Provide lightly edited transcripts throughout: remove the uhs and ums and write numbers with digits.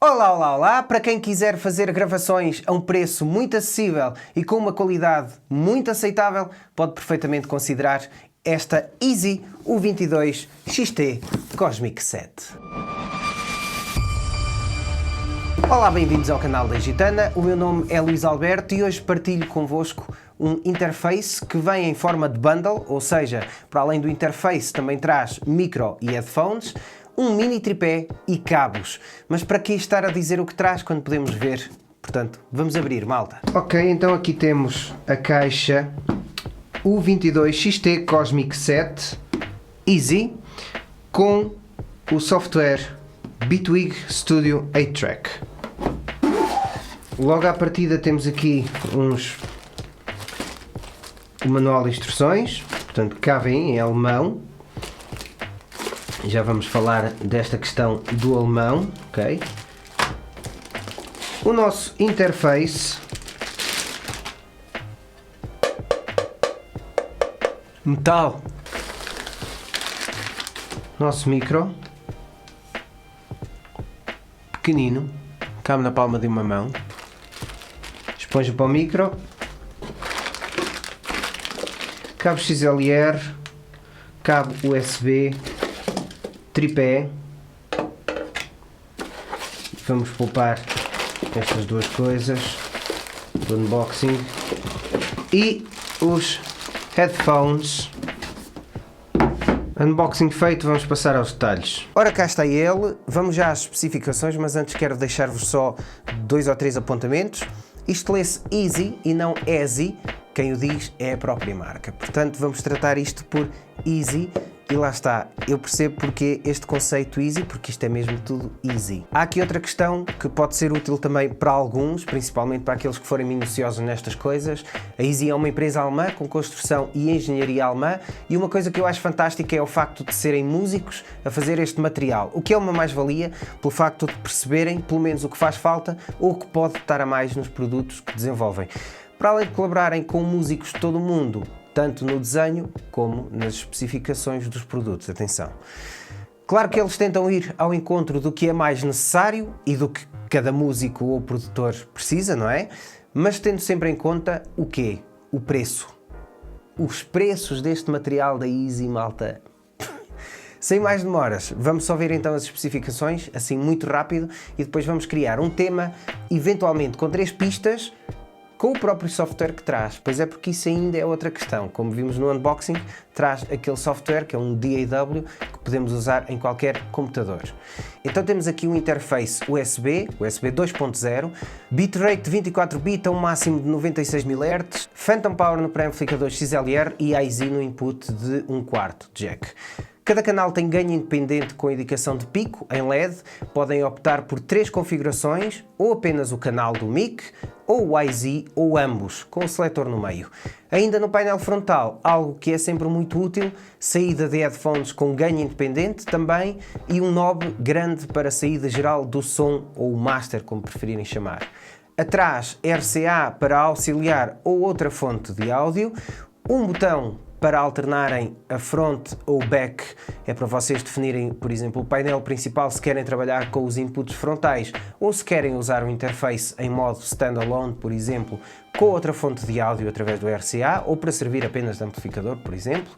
Olá, olá, olá! Para quem quiser fazer gravações a um preço muito acessível e com uma qualidade muito aceitável, pode perfeitamente considerar esta Easy U22 XT Cosmic 7. Olá, bem-vindos ao canal da Gitana. O meu nome é Luís Alberto e hoje partilho convosco um interface que vem em forma de bundle, ou seja, para além do interface também traz micro e headphones, um mini tripé e cabos. Mas para que estar a dizer o que traz quando podemos ver? Portanto, vamos abrir, malta. Ok, então aqui temos a caixa U22 XT Cosmic 7 Easy com o software Bitwig Studio 8-Track. Logo à partida temos aqui o manual de instruções, portanto cá vem em alemão. Já vamos falar desta questão do alemão, ok? O nosso interface, metal, nosso micro, pequenino, cabe na palma de uma mão, esponja para o micro, cabo XLR, cabo USB, tripé. Vamos poupar estas duas coisas do unboxing e os headphones. Unboxing feito, vamos passar aos detalhes. Ora, cá está ele. Vamos já às especificações, mas antes quero deixar-vos só 2 ou 3 apontamentos. Isto lê-se Easy e não Easy. Quem o diz é a própria marca. Portanto, vamos tratar isto por Easy. E lá está, eu percebo porque este conceito Easy, porque isto é mesmo tudo Easy. Há aqui outra questão que pode ser útil também para alguns, principalmente para aqueles que forem minuciosos nestas coisas. A Easy é uma empresa alemã com construção e engenharia alemã e uma coisa que eu acho fantástica é o facto de serem músicos a fazer este material, o que é uma mais-valia pelo facto de perceberem pelo menos o que faz falta ou o que pode estar a mais nos produtos que desenvolvem. Para além de colaborarem com músicos de todo o mundo, tanto no desenho como nas especificações dos produtos, atenção. Claro que eles tentam ir ao encontro do que é mais necessário e do que cada músico ou produtor precisa, não é? Mas tendo sempre em conta o quê? O preço. Os preços deste material da Easy, malta. Sem mais demoras, vamos só ver então as especificações, assim muito rápido, e depois vamos criar um tema, eventualmente com 3 pistas, com o próprio software que traz, pois é porque isso ainda é outra questão. Como vimos no unboxing, traz aquele software que é um DAW que podemos usar em qualquer computador. Então temos aqui um interface USB 2.0, bitrate de 24 bits a um máximo de 96 MHz, Phantom Power no pré-amplificador XLR e IZ no input de 1/4 jack. Cada canal tem ganho independente com indicação de pico em LED, podem optar por 3 configurações, ou apenas o canal do mic, ou o IZ, ou ambos, com o seletor no meio. Ainda no painel frontal, algo que é sempre muito útil, saída de headphones com ganho independente também, e um knob grande para a saída geral do som, ou master, como preferirem chamar. Atrás, RCA para auxiliar ou outra fonte de áudio, um botão para alternarem a front ou back, é para vocês definirem, por exemplo, o painel principal se querem trabalhar com os inputs frontais ou se querem usar o interface em modo standalone, por exemplo, com outra fonte de áudio através do RCA ou para servir apenas de amplificador, por exemplo.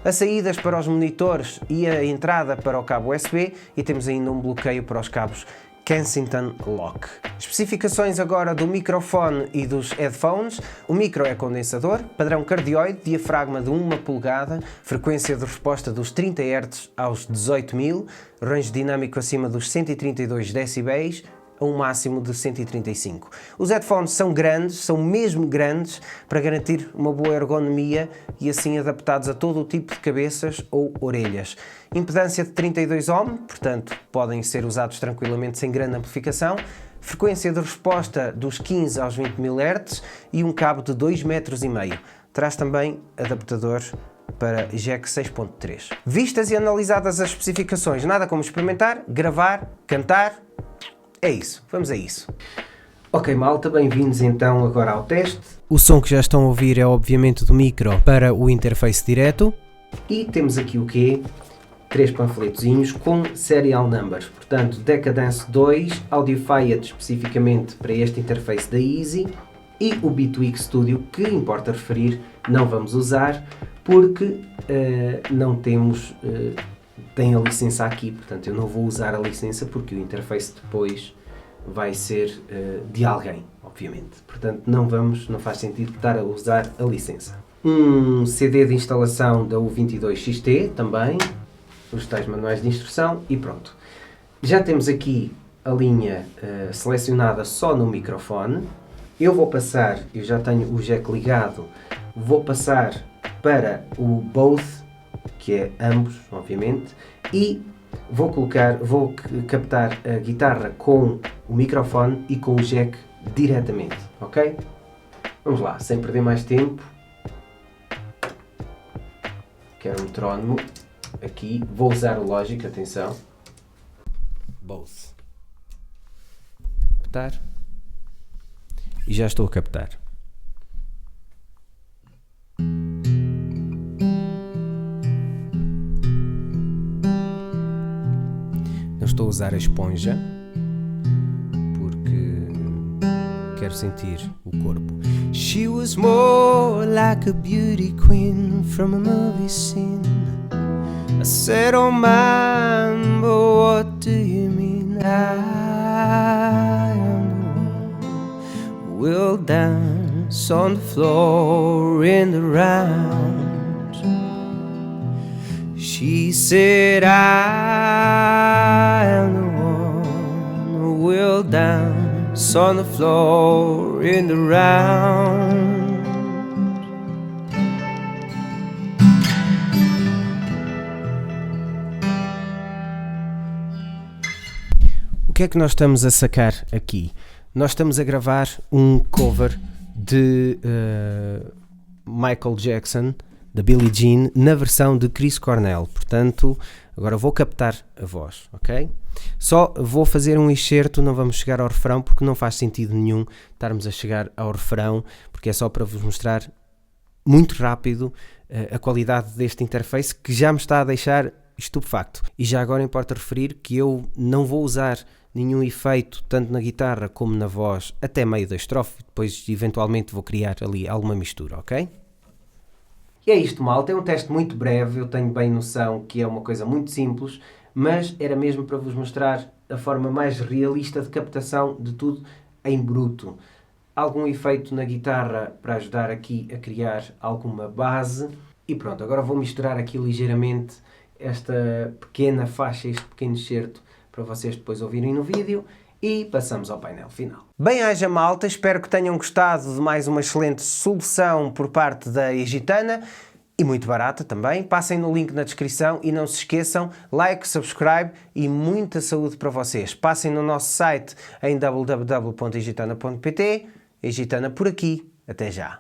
As saídas para os monitores e a entrada para o cabo USB e temos ainda um bloqueio para os cabos Kensington Lock. Especificações agora do microfone e dos headphones. O micro é condensador, padrão cardioide, diafragma de 1 polegada, frequência de resposta dos 30 Hz aos 18.000, range dinâmico acima dos 132 dB, a um máximo de 135. Os headphones são grandes, são mesmo grandes, para garantir uma boa ergonomia e assim adaptados a todo o tipo de cabeças ou orelhas. Impedância de 32 ohm, portanto podem ser usados tranquilamente sem grande amplificação. Frequência de resposta dos 15 aos 20 MHz e um cabo de 2,5 metros. Traz também adaptador para jack 6.3. Vistas e analisadas as especificações, nada como experimentar, gravar, cantar. É isso, vamos a isso. Ok, malta, bem-vindos então agora ao teste. O som que já estão a ouvir é obviamente do micro para o interface direto. E temos aqui o quê? 3 panfletozinhos com serial numbers, portanto Decadence 2, Audiofied especificamente para este interface da Easy, e o B2X Studio, que importa referir, não vamos usar porque não temos, tem a licença aqui, portanto eu não vou usar a licença porque o interface depois vai ser de alguém, obviamente, portanto não faz sentido estar a usar a licença. Um CD de instalação da U22XT também, os tais manuais de instrução e pronto. Já temos aqui a linha selecionada só no microfone. Eu vou passar, eu já tenho o jack ligado, vou passar para o both, que é ambos, obviamente, e vou captar a guitarra com o microfone e com o jack diretamente, ok? Vamos lá, sem perder mais tempo. Quero um metrónomo aqui, vou usar o Logic, atenção. Both. Captar. E já estou a captar. Não estou a usar a esponja porque quero sentir o corpo. She was more like a beauty queen from a movie scene. I said, oh man, but what do you mean? I am the one who will dance on the floor in the round. She said, I am the one who will dance on the floor in the round. O que é que nós estamos a sacar aqui? Nós estamos a gravar um cover de Michael Jackson, da Billie Jean, na versão de Chris Cornell. Portanto, agora vou captar a voz, ok? Só vou fazer um excerto, não vamos chegar ao refrão, porque não faz sentido nenhum estarmos a chegar ao refrão, porque é só para vos mostrar muito rápido a qualidade deste interface, que já me está a deixar estupefacto. E já agora importa referir que eu não vou usar nenhum efeito, tanto na guitarra como na voz, até meio da estrofe, depois eventualmente vou criar ali alguma mistura, ok? E é isto, malta, é um teste muito breve, eu tenho bem noção que é uma coisa muito simples, mas era mesmo para vos mostrar a forma mais realista de captação de tudo em bruto. Algum efeito na guitarra para ajudar aqui a criar alguma base, e pronto, agora vou misturar aqui ligeiramente esta pequena faixa, este pequeno excerto, para vocês depois ouvirem no vídeo, e passamos ao painel final. Bem haja, malta, espero que tenham gostado de mais uma excelente solução por parte da Egitana, e muito barata também. Passem no link na descrição e não se esqueçam, like, subscribe e muita saúde para vocês. Passem no nosso site em www.egitana.pt. Egitana por aqui. Até já.